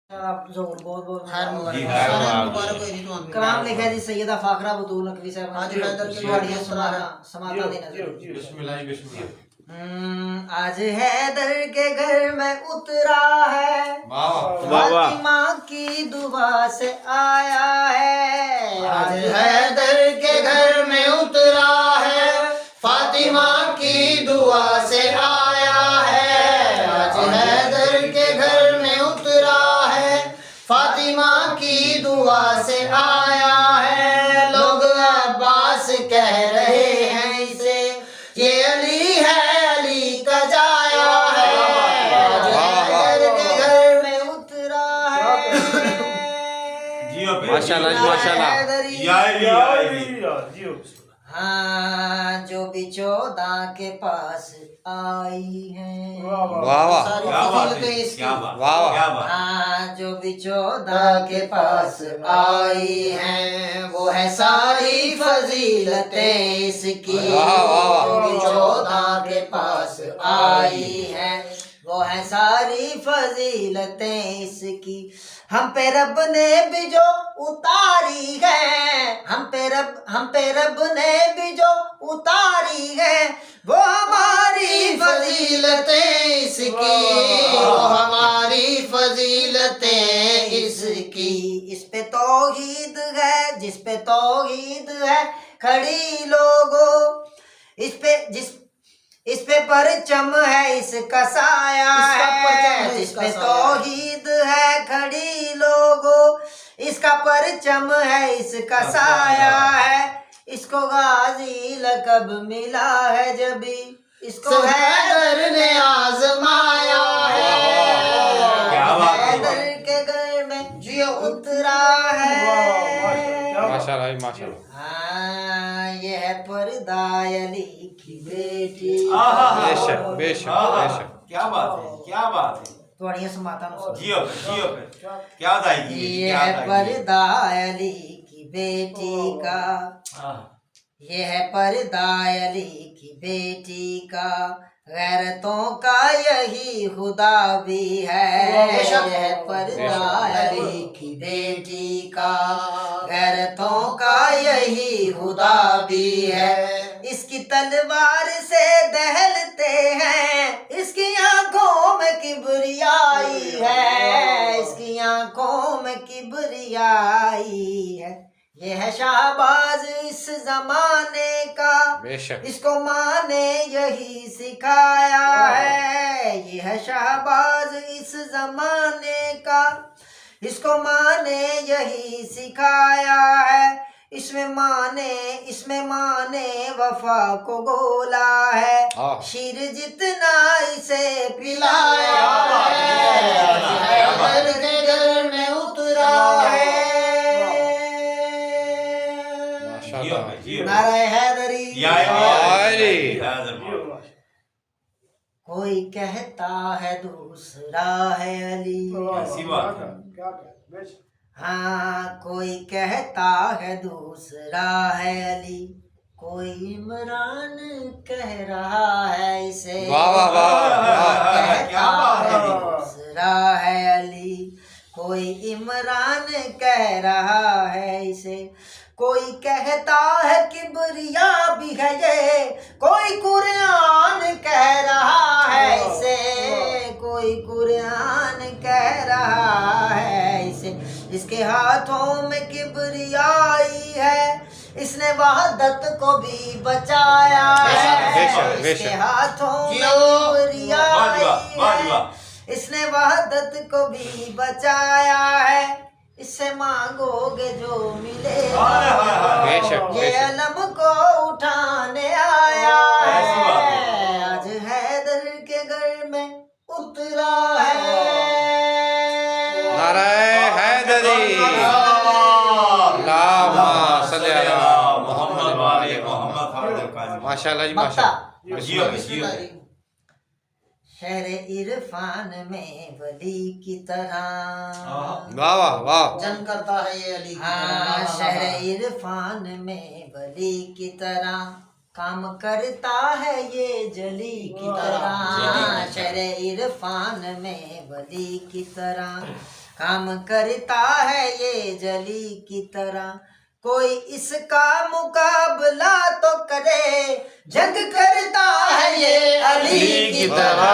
आप जोर बहुत बहुत मुबारक कलाम लिखा जी सैयदा फाखरा बतूल नकवी साहब आज हैदर के सुहाड़िया समाता देना बिस्मिल्लाह बिस्मिल्लाह। आज हैदर के घर में उतरा है फातिमा की दुआ से आया है। आज हैदर के घर में उतरा है फातिमा की दुआ से आया है। आज हैदर के घर में उतरा है फातिमा की दुआ से आया है। लोग अब्बास कह रहे हैं इसे, ये अली है, अली का जाया है। आज हैदर के घर में उतरा है। माशाल्लाह हाँ जो बिचौदा के पास आई है। सारी फजीलतें इसकी। हाँ जो बिचौदा के पास आई हैं वो है सारी फजीलतें इसकी। जो बिचौदा के पास आई हैं वो है सारी फजीलतें इसकी। हम पे रब ने भी जो उतारी है, हम पे रब ने भी जो उतारी है वो हमारी फजीलतें इसकी, वो हमारी फजीलतें इसकी। इस पे तौहीद है, जिस पे तौहीद है खड़ी लोगों, इस पे परचम है इसका साया है। जिस पे तौहीद है खड़ी लोगों, इसका परचम है इसका साया है। इसको गाजी लक़ब मिला है जबी, इसको हैदर ने आजमाया है। हैदर के घर में जियो उतरा है। माशाल्लाह माशाल्लाह। हाँ ये है पर्दा अली की बेटी। बेशक बेशक बेशक। क्या बात है, क्या बात है। थोड़ी समाता जियो पे क्या दाएगी। ये है पर्दा अली की बेटी का, ये है पर्दा अली की बेटी का, गैरतों का यही खुदा भी है। ये है पर्दा अली की बेटी का, गैरतों का यही खुदा भी है। इसकी तलवार से दहलते हैं, इसकी आंखों में किबरियाई है, इसकी आंखों में किबरियाई है। ये है शाहबाज इस जमाने का, बेशक। इसको माँ ने यही सिखाया है। ये है शाहबाज इस जमाने का, इसको माँ ने यही सिखाया है। इसमें माँ ने वफा को गोला है, शीर जितना इसे पिलाया है। हैदर के घर में उतरा है। नारे हैदरी। कोई कहता है दूसरा है अली, हाँ कोई कहता है दूसरा है अली, कोई इमरान कह रहा है इसे। कहता है दूसरा है अली, कोई इमरान कह रहा है इसे। कोई कहता है किबरिया भी है ये, कोई कुरान कह रहा है इसे, कोई कुरान कह रहा है इसे। इसके हाथों में किबरियाई है, इसने वहदत को भी बचाया है। इसके हाथों में किबरियाई है, इसने वहदत को भी बचाया है। इससे मांगोगे जो मिलेगा, ये अलम को उठाने आया है। आज हैदर के घर में उतरा है। नारे हैदरी। माशाल्लाह जी माशाल्लाह। शहर इरफान में वली की तरह, वाह वाह वाह। जन करता है ये अली। हाँ शहर इरफान में वली की तरह, काम करता है ये जली की तरह। शहर इरफान में वली की तरह काम करता है ये जली की तरह, कोई इसका मुकाबला तो करे, जंग करता है ये अली की तरह,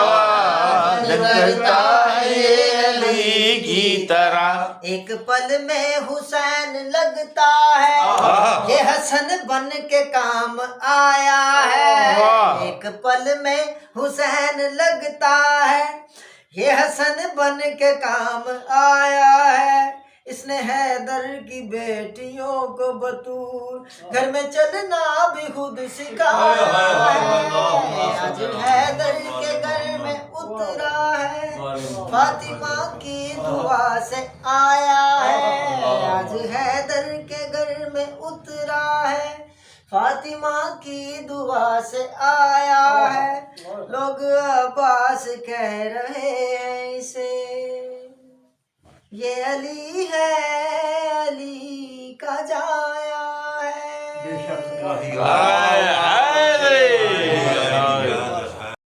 जंग करता है ये अली की तरह। एक पल में हुसैन लगता है, ये हसन बन के काम आया है। एक पल में हुसैन लगता है, ये हसन बन के काम आया है। इसने हैदर की बेटियों को बतूल घर में चलना भी खुद सिखाया है। आज हैदर के घर में उतरा है, फातिमा की दुआ से आया है। आज हैदर के घर में उतरा है, फातिमा की दुआ से आया है। लोग अब्बास कह रहे हैं इसे, ये अली है, अली का जाया है।